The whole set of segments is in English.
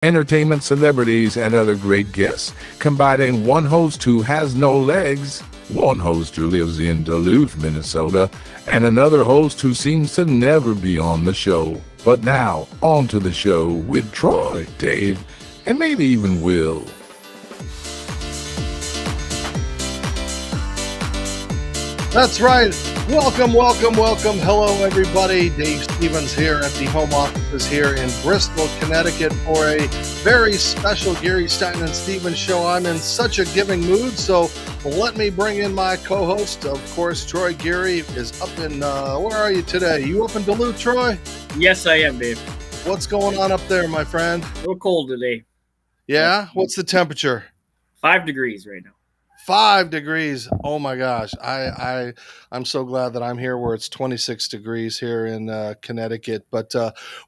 entertainment celebrities, and other great guests, combining one host who has no legs, one host who lives in Duluth, Minnesota, and another host who seems to never be on the show. But now, on to the show with Troy, Dave, and maybe even Will. That's right. Welcome, welcome, welcome. Hello, everybody. Dave Stevens here at the home offices here in Bristol, Connecticut for a very special Geary, Stein and Stevens show. I'm in such a giving mood, so let me bring in my co-host. Of course, Troy Geary is up in, where are you today? You up in Duluth, Troy? Yes, I am, Dave. What's going on up there, my friend? A little cold today. Yeah? What's the temperature? 5 degrees right now. 5 degrees. Oh my gosh. I'm so glad that I'm here where it's 26 degrees here in Connecticut. But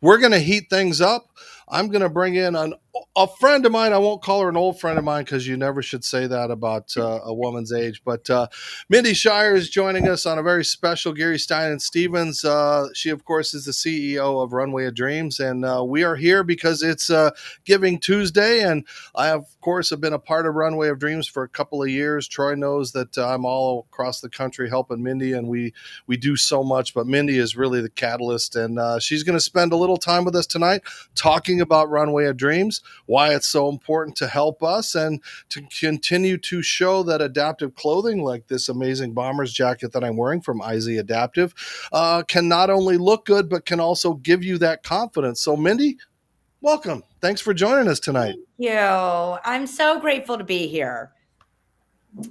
we're going to heat things up. I'm going to bring in a friend of mine. I won't call her an old friend of mine because you never should say that about a woman's age. But Mindy Scheier is joining us on a very special Geary, Stein and Stevens. She, of course, is the CEO of Runway of Dreams. And we are here because it's Giving Tuesday. And I, of course, have been a part of Runway of Dreams for a couple of years. Troy knows that I'm all across the country helping Mindy, and we do so much. But Mindy is really the catalyst. And she's going to spend a little time with us tonight talking about Runway of Dreams, why it's so important to help us and to continue to show that adaptive clothing like this amazing bomber's jacket that I'm wearing from IZ Adaptive can not only look good, but can also give you that confidence. So Mindy, welcome. Thanks for joining us tonight. Thank you. I'm so grateful to be here.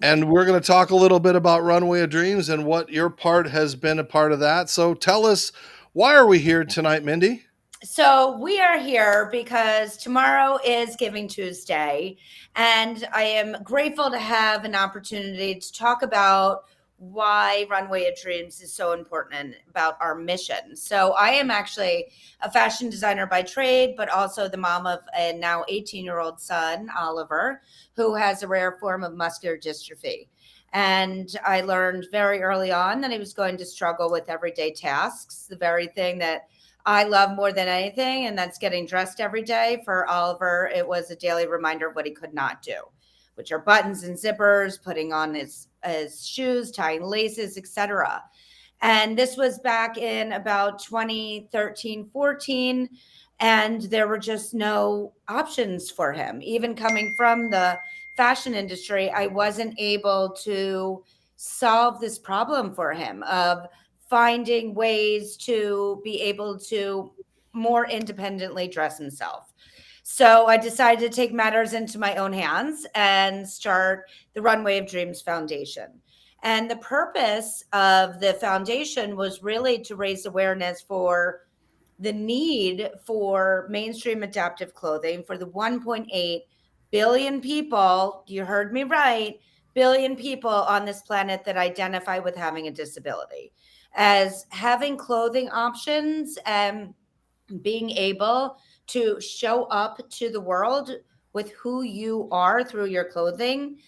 And we're going to talk a little bit about Runway of Dreams and what your part has been a part of that. So tell us, why are we here tonight, Mindy? So we are here because tomorrow is Giving Tuesday, and I am grateful to have an opportunity to talk about why Runway of Dreams is so important and about our mission. So I am actually a fashion designer by trade, but also the mom of a now 18-year-old son, Oliver, who has a rare form of muscular dystrophy. And I learned very early on that he was going to struggle with everyday tasks, the very thing that I love more than anything, and that's getting dressed every day. For Oliver, it was a daily reminder of what he could not do, which are buttons and zippers, putting on his shoes, tying laces, etc. And this was back in about 2013, 14, and there were just no options for him. Even coming from the fashion industry, I wasn't able to solve this problem for him of finding ways to be able to more independently dress himself. So I decided to take matters into my own hands and start the Runway of Dreams Foundation. And the purpose of the foundation was really to raise awareness for the need for mainstream adaptive clothing for the 1.8 billion people, you heard me right, billion people on this planet that identify with having a disability. As having clothing options and being able to show up to the world with who you are through your clothing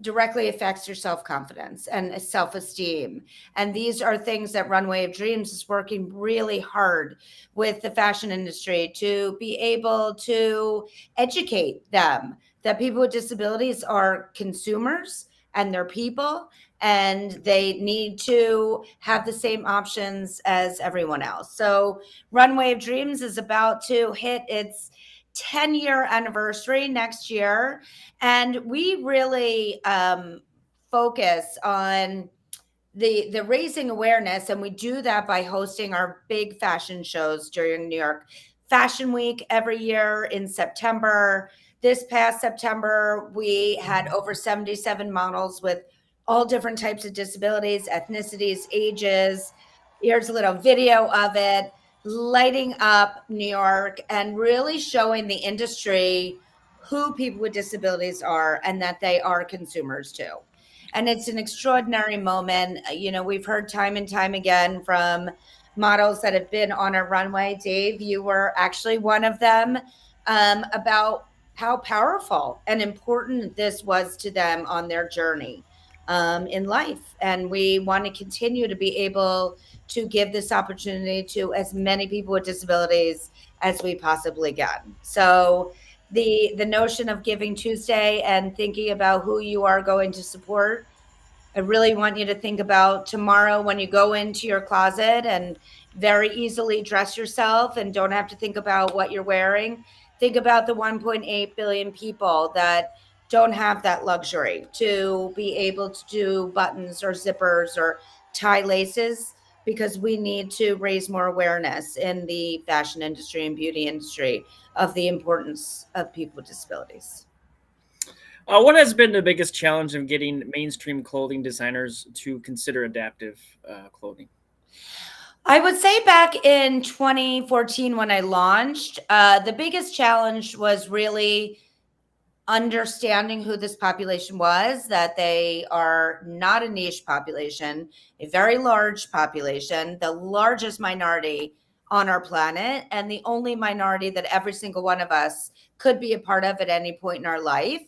directly affects your self-confidence and self-esteem. And these are things that Runway of Dreams is working really hard with the fashion industry to be able to educate them that people with disabilities are consumers and they're people, and they need to have the same options as everyone else. So Runway of Dreams is about to hit its 10-year anniversary next year. And we really focus on the raising awareness. And we do that by hosting our big fashion shows during New York Fashion Week every year in September. This past September, we had over 77 models with all different types of disabilities, ethnicities, ages. Here's a little video of it, lighting up New York and really showing the industry who people with disabilities are and that they are consumers too. And it's an extraordinary moment. You know, we've heard time and time again from models that have been on our runway. Dave, you were actually one of them, about how powerful and important this was to them on their journey in life. And we want to continue to be able to give this opportunity to as many people with disabilities as we possibly can. So the notion of Giving Tuesday and thinking about who you are going to support, I really want you to think about tomorrow when you go into your closet and very easily dress yourself and don't have to think about what you're wearing. Think about the 1.8 billion people that don't have that luxury to be able to do buttons or zippers or tie laces, because we need to raise more awareness in the fashion industry and beauty industry of the importance of people with disabilities. What has been the biggest challenge of getting mainstream clothing designers to consider adaptive clothing? I would say back in 2014 when I launched, the biggest challenge was really understanding who this population was, that they are not a niche population, a very large population, the largest minority on our planet, and the only minority that every single one of us could be a part of at any point in our life.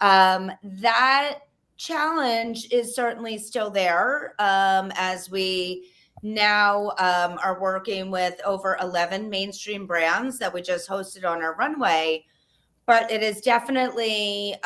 That challenge is certainly still there, as we now are working with over 11 mainstream brands that we just hosted on our runway. But it is definitely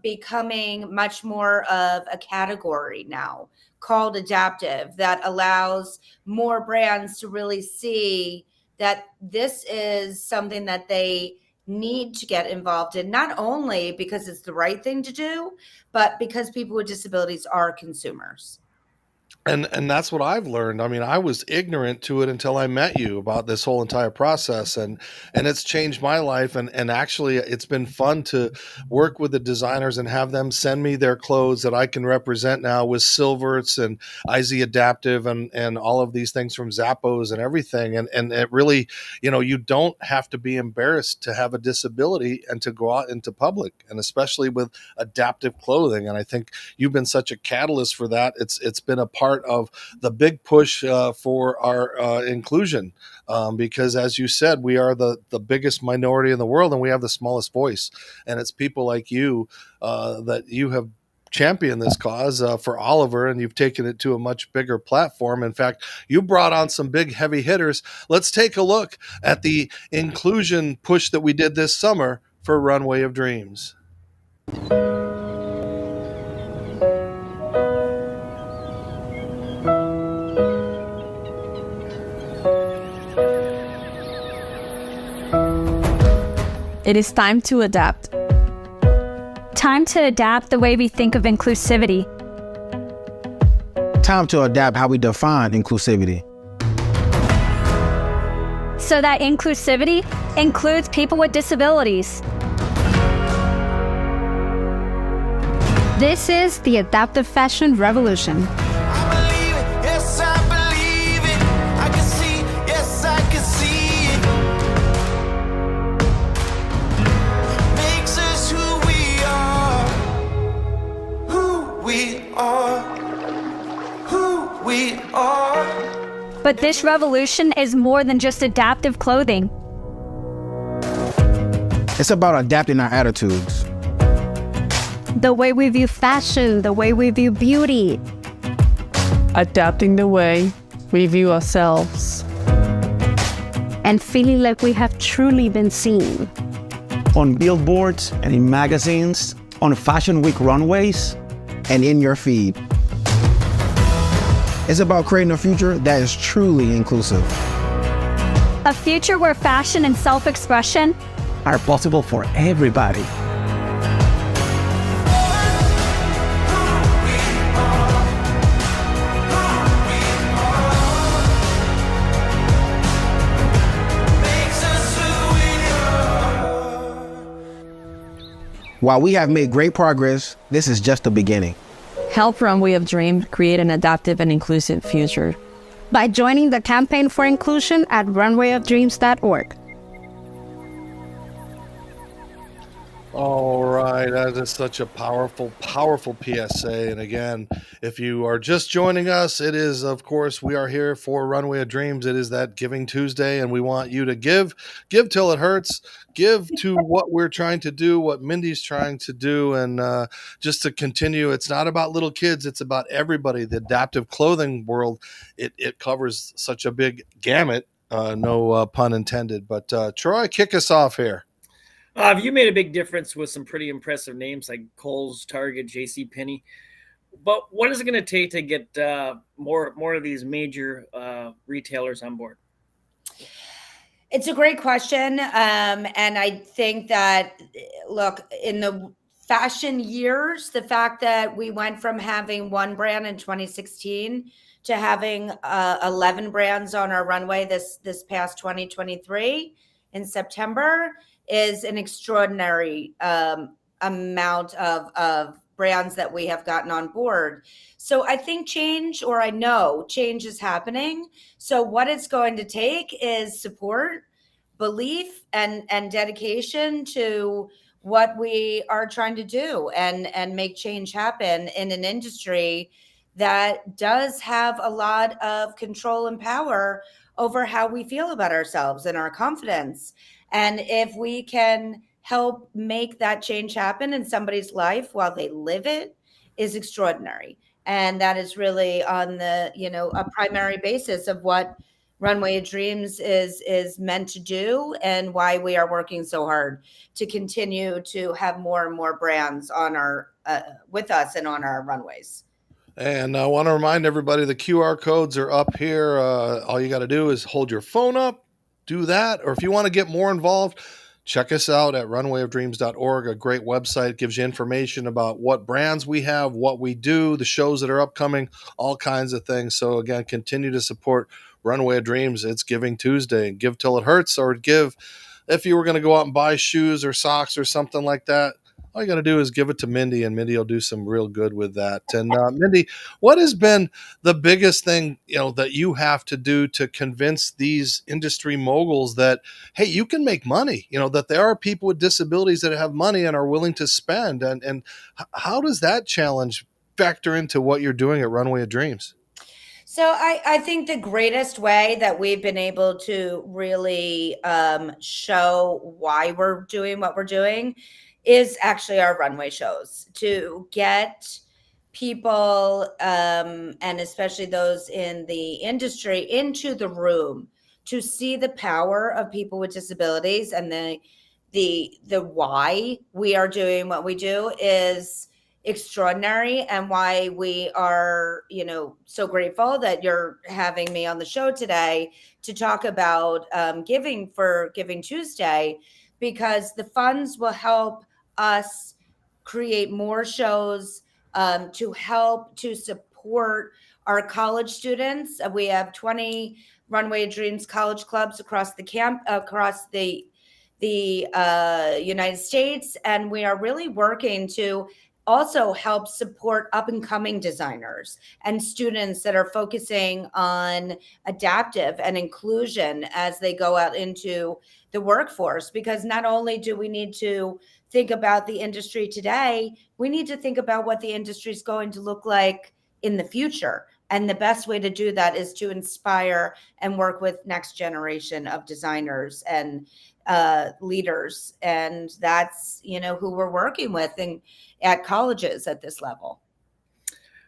becoming much more of a category now called adaptive, that allows more brands to really see that this is something that they need to get involved in, not only because it's the right thing to do, but because people with disabilities are consumers. And that's what I've learned. I mean, I was ignorant to it until I met you about this whole entire process, and it's changed my life. And actually, it's been fun to work with the designers and have them send me their clothes that I can represent now with Silverts and IZ Adaptive and all of these things from Zappos and everything. And it really, you don't have to be embarrassed to have a disability and to go out into public, and especially with adaptive clothing. And I think you've been such a catalyst for that. It's been a part of the big push for our inclusion, because as you said, we are the biggest minority in the world and we have the smallest voice, and it's people like you that you have championed this cause for Oliver, and you've taken it to a much bigger platform. In fact, you brought on some big heavy hitters. Let's take a look at the inclusion push that we did this summer for Runway of Dreams. It is time to adapt. Time to adapt the way we think of inclusivity. Time to adapt how we define inclusivity. So that inclusivity includes people with disabilities. This is the adaptive fashion revolution. But this revolution is more than just adaptive clothing. It's about adapting our attitudes. The way we view fashion, the way we view beauty. Adapting the way we view ourselves. And feeling like we have truly been seen. On billboards and in magazines, on Fashion Week runways, and in your feed. It's about creating a future that is truly inclusive. A future where fashion and self-expression are possible for everybody. While we have made great progress, this is just the beginning. Help Runway of Dreams create an adaptive and inclusive future by joining the campaign for inclusion at runwayofdreams.org. All right, that is such a powerful, powerful PSA. And again, if you are just joining us, it is, of course, we are here for Runway of Dreams. It is that Giving Tuesday, and we want you to give till it hurts, give to what we're trying to do, what Mindy's trying to do, and just to continue. It's not about little kids, it's about everybody. The adaptive clothing world, it covers such a big gamut. No pun intended. But Troy, kick us off here. You made a big difference with some pretty impressive names like Kohl's, Target, J.C. Penney. But what is it going to take to get more of these major retailers on board? It's a great question. And I think that, look, in the fashion years, the fact that we went from having one brand in 2016 to having 11 brands on our runway this past 2023 in September is an extraordinary amount of brands that we have gotten on board. So I think I know change is happening. So what it's going to take is support, belief, and dedication to what we are trying to do and make change happen in an industry that does have a lot of control and power over how we feel about ourselves and our confidence. And if we can help make that change happen in somebody's life while they live it, is extraordinary. And that is really on the, a primary basis of what Runway of Dreams is meant to do, and why we are working so hard to continue to have more and more brands on our with us and on our runways. And I want to remind everybody the QR codes are up here. All you got to do is hold your phone up, do that. Or if you want to get more involved, check us out at runwayofdreams.org, a great website. Gives you information about what brands we have, what we do, the shows that are upcoming, all kinds of things. So again, continue to support Runway of Dreams. It's Giving Tuesday. Give till it hurts, or give if you were going to go out and buy shoes or socks or something like that. All you got to do is give it to Mindy, and Mindy will do some real good with that. And Mindy, what has been the biggest thing, that you have to do to convince these industry moguls that, hey, you can make money, that there are people with disabilities that have money and are willing to spend? And how does that challenge factor into what you're doing at Runway of Dreams? So I think the greatest way that we've been able to really show why we're doing what we're doing is actually our runway shows, to get people and especially those in the industry into the room to see the power of people with disabilities, and the why we are doing what we do is extraordinary, and why we are so grateful that you're having me on the show today to talk about giving for Giving Tuesday, because the funds will help us create more shows to help to support our college students. We have 20 Runway of Dreams college clubs across the United States, and we are really working to also help support up and coming designers and students that are focusing on adaptive and inclusion as they go out into the workforce. Because not only do we need to think about the industry today, we need to think about what the industry is going to look like in the future. And the best way to do that is to inspire and work with next generation of designers and leaders. And that's, who we're working with at colleges at this level.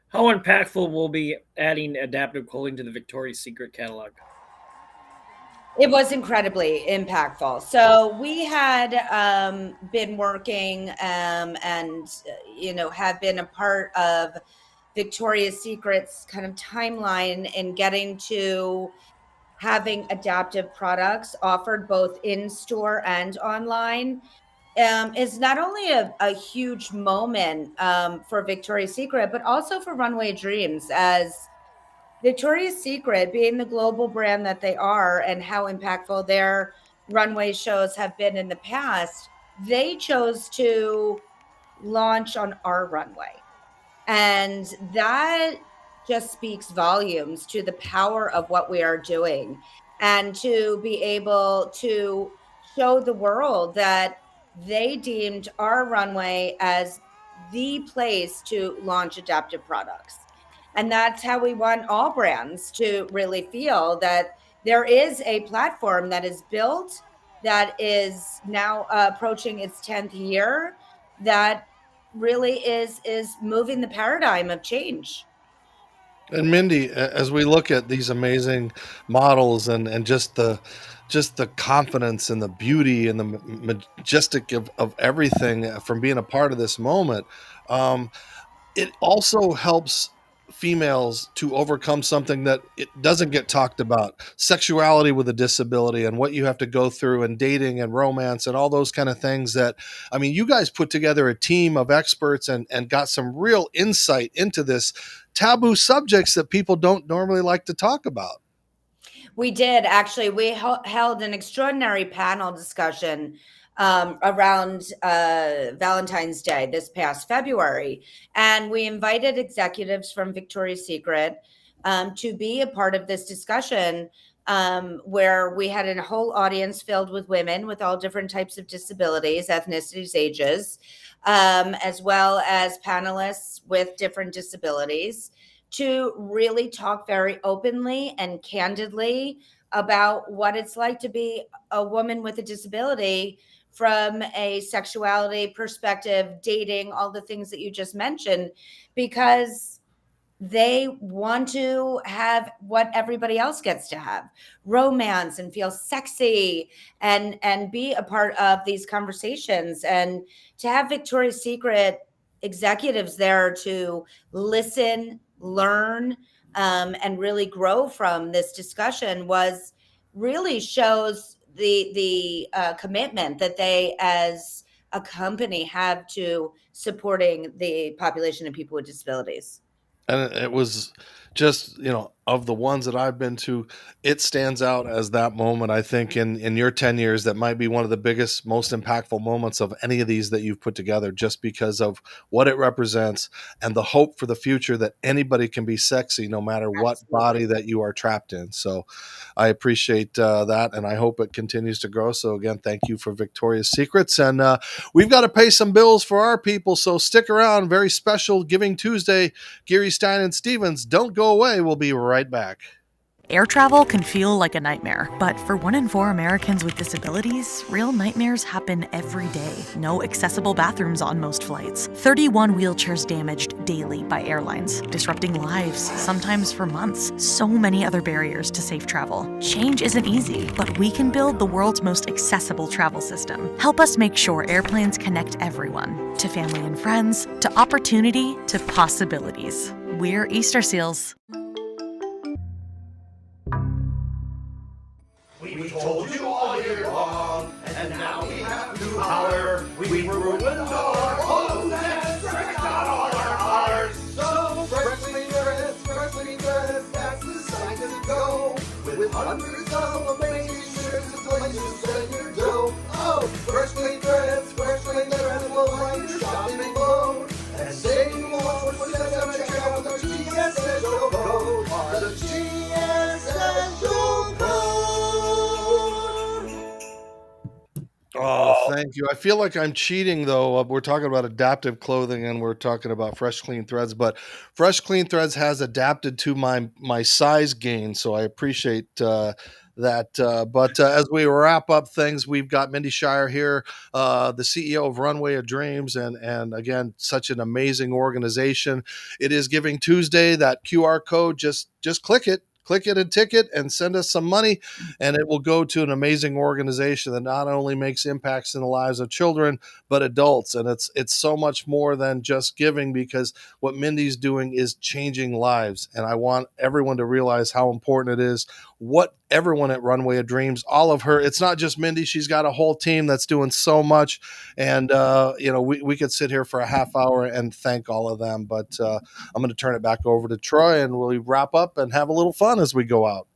How impactful will be adding adaptive clothing to the Victoria's Secret catalog? It was incredibly impactful. So we had been working and, have been a part of Victoria's Secret's kind of timeline in getting to having adaptive products offered both in store and online. Is not only a huge moment for Victoria's Secret, but also for Runway of Dreams, as Victoria's Secret, being the global brand that they are and how impactful their runway shows have been in the past, they chose to launch on our runway. And that just speaks volumes to the power of what we are doing, and to be able to show the world that they deemed our runway as the place to launch adaptive products. And that's how we want all brands to really feel that there is a platform that is built, that is now approaching its 10th year, that really is moving the paradigm of change. And Mindy, as we look at these amazing models and just the confidence and the beauty and the majestic of everything from being a part of this moment, um, it also helps females to overcome something that it doesn't get talked about, sexuality with a disability and what you have to go through and dating and romance and all those kind of things. That, I mean, you guys put together a team of experts and got some real insight into this taboo subjects that people don't normally like to talk about. We did actually. We held an extraordinary panel discussion around Valentine's Day this past February, and we invited executives from Victoria's Secret to be a part of this discussion. Where we had a whole audience filled with women with all different types of disabilities, ethnicities, ages, as well as panelists with different disabilities, to really talk very openly and candidly about what it's like to be a woman with a disability from a sexuality perspective, dating, all the things that you just mentioned, because they want to have what everybody else gets to have, romance and feel sexy and be a part of these conversations. And to have Victoria's Secret executives there to listen, learn, and really grow from this discussion was really shows the commitment that they as a company have to supporting the population of people with disabilities. And it was just, of the ones that I've been to, it stands out as that moment. I think in your 10 years, that might be one of the biggest, most impactful moments of any of these that you've put together, just because of what it represents and the hope for the future that anybody can be sexy no matter what body that you are trapped in. So I appreciate that, and I hope it continues to grow. So again, thank you for Victoria's Secrets. And we've got to pay some bills for our people, so stick around. Very special Giving Tuesday. Geary, Stein and Stevens, don't go away. We'll be right back. Air travel can feel like a nightmare, but for 1 in 4 Americans with disabilities, real nightmares happen every day. No accessible bathrooms on most flights. 31 wheelchairs damaged daily by airlines, disrupting lives, sometimes for months. So many other barriers to safe travel. Change isn't easy, but we can build the world's most accessible travel system. Help us make sure airplanes connect everyone, to family and friends, to opportunity, to possibilities. We're Easter Seals. We told you all year long, and now we have to holler. We ruined all our hopes and wrecked out all our hollers. So freshly dressed, that's the sight to go. With hundreds of amazing shirts and places spend your dough. Oh, freshly dressed, will light your shopping load. And save you more for 7 travel with the GSS show code. The GSS show code. Oh, thank you. I feel like I'm cheating, though. We're talking about adaptive clothing and we're talking about Fresh Clean Threads, but Fresh Clean Threads has adapted to my size gain, so I appreciate that. But as we wrap up things, we've got Mindy Scheier here, the CEO of Runway of Dreams, and again, such an amazing organization. It is Giving Tuesday. That QR code, just click it. Click it and ticket and send us some money, and it will go to an amazing organization that not only makes impacts in the lives of children, but adults. And it's so much more than just giving, because what Mindy's doing is changing lives. And I want everyone to realize how important it is. What everyone at Runway of Dreams, all of her, it's not just Mindy. She's got a whole team that's doing so much. And, we could sit here for a half hour and thank all of them. But I'm going to turn it back over to Troy, and we'll wrap up and have a little fun as we go out.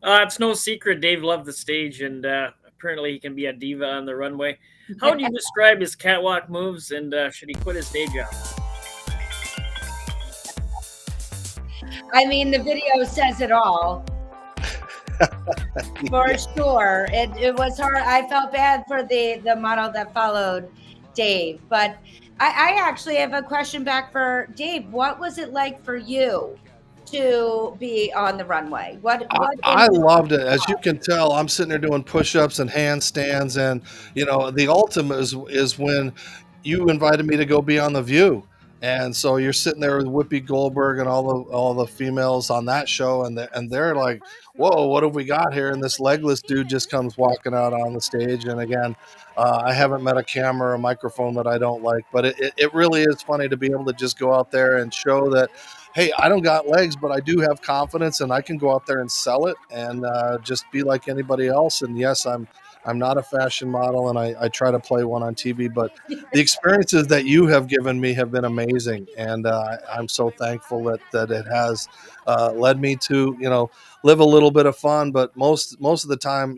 It's no secret Dave loved the stage, and apparently he can be a diva on the runway. How would you describe his catwalk moves, and should he quit his day job? I mean, the video says it all. For sure. It was hard. I felt bad for the model that followed Dave, but I actually have a question back for Dave. What was it like for you to be on the runway? I loved it. As you can tell, I'm sitting there doing push-ups and handstands, and the ultimate is when you invited me to go be on The View. And so you're sitting there with Whoopi Goldberg and all the females on that show, and they're like, "Whoa, what have we got here?" And this legless dude just comes walking out on the stage. And again, I haven't met a camera or a microphone that I don't like, but it really is funny to be able to just go out there and show that, hey, I don't got legs, but I do have confidence, and I can go out there and sell it and just be like anybody else. And yes, I'm not a fashion model, and I try to play one on TV, but the experiences that you have given me have been amazing, and I'm so thankful that it has led me to, live a little bit of fun. But most of the time,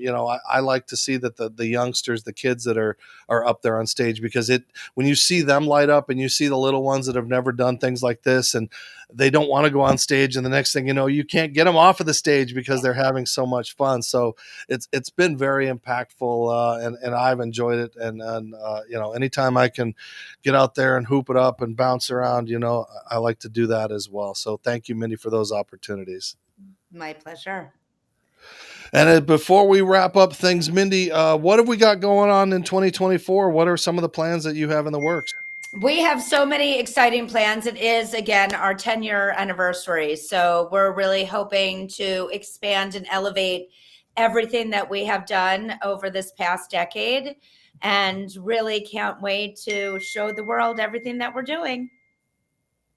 I like to see that the youngsters, the kids that are up there on stage, because when you see them light up and you see the little ones that have never done things like this, and they don't want to go on stage, and the next thing you know, you can't get them off of the stage because they're having so much fun. So it's been very impactful, and I've enjoyed it. And anytime I can get out there and hoop it up and bounce around, I like to do that as well. So thank you, Mindy, for those opportunities. My pleasure. And before we wrap up things, Mindy, what have we got going on in 2024? What are some of the plans that you have in the works? We have so many exciting plans. It is, again, our 10-year anniversary. So we're really hoping to expand and elevate everything that we have done over this past decade, and really can't wait to show the world everything that we're doing.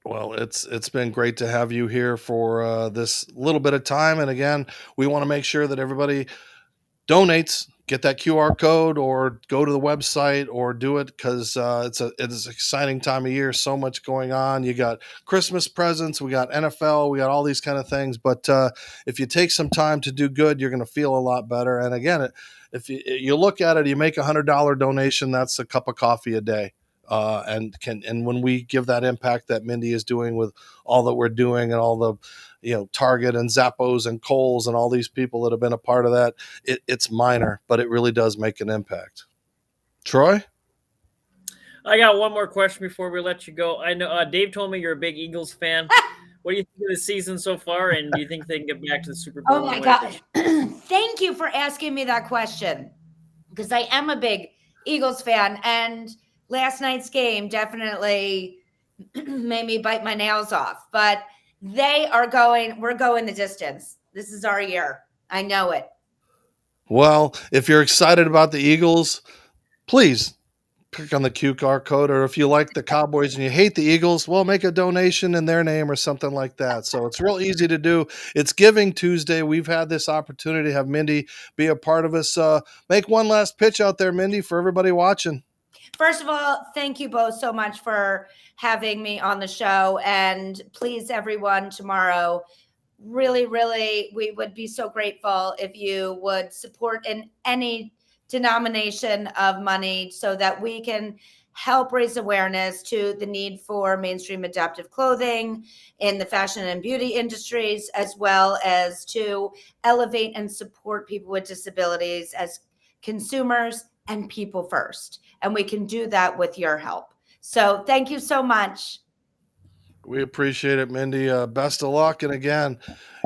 Well, it's been great to have you here for this little bit of time. And again, we want to make sure that everybody donates, get that QR code, or go to the website, or do it, because it's an exciting time of year. So much going on. You got Christmas presents, we got NFL, we got all these kind of things. But if you take some time to do good, you're going to feel a lot better. And again, if you look at it, you make $100 donation, that's a cup of coffee a day. And when we give that impact that Mindy is doing with all that we're doing, and all the Target and Zappos and Kohl's and all these people that have been a part of that, it's minor, but it really does make an impact. Troy? I got one more question before we let you go. I know Dave told me you're a big Eagles fan. What do you think of the season so far, and do you think they can get back to the Super Bowl? Oh my gosh. Thank you for asking me that question, because I am a big Eagles fan, and last night's game definitely made me bite my nails off. But we're going the distance. This is our year. I know it. Well, if you're excited about the Eagles, please click on the QR code. Or if you like the Cowboys and you hate the Eagles, well, make a donation in their name or something like that. So it's real easy to do. It's Giving Tuesday. We've had this opportunity to have Mindy be a part of us. Make one last pitch out there, Mindy, for everybody watching. First of all, thank you both so much for having me on the show. And please, everyone, tomorrow, really, really, we would be so grateful if you would support in any denomination of money, so that we can help raise awareness to the need for mainstream adaptive clothing in the fashion and beauty industries, as well as to elevate and support people with disabilities as consumers and people first. And we can do that with your help. So thank you so much. We appreciate it, Mindy. Best of luck. And again,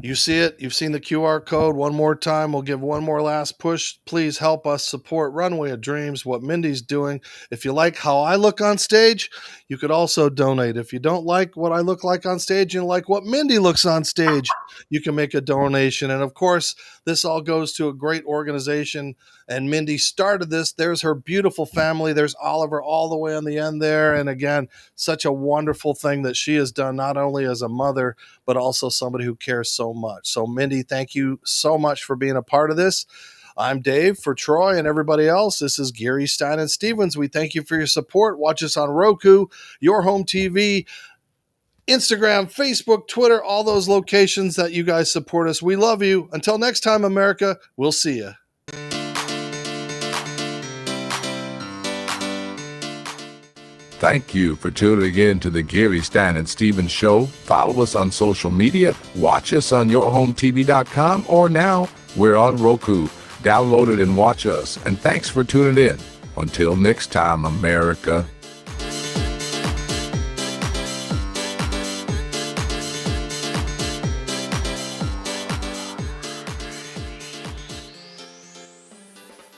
you see it. You've seen the QR code. One more time, we'll give one more last push. Please help us support Runway of Dreams, what Mindy's doing. If you like how I look on stage, you could also donate. If you don't like what I look like on stage and like what Mindy looks on stage, you can make a donation. And of course, this all goes to a great organization. And Mindy started this. There's her beautiful family. There's Oliver all the way on the end there. And again, such a wonderful thing that she has done, not only as a mother, but also somebody who cares so much. So Mindy, thank you so much for being a part of this. I'm Dave. For Troy and everybody else, this is Geary, Stein and Stevens. We thank you for your support. Watch us on Roku, your home TV, Instagram, Facebook, Twitter, all those locations that you guys support us. We love you. Until next time, America, we'll see you. Thank you for tuning in to the Geary, Stein and Stevens Show. Follow us on social media. Watch us on yourhometv.com, or now we're on Roku. Download it and watch us. And thanks for tuning in. Until next time, America.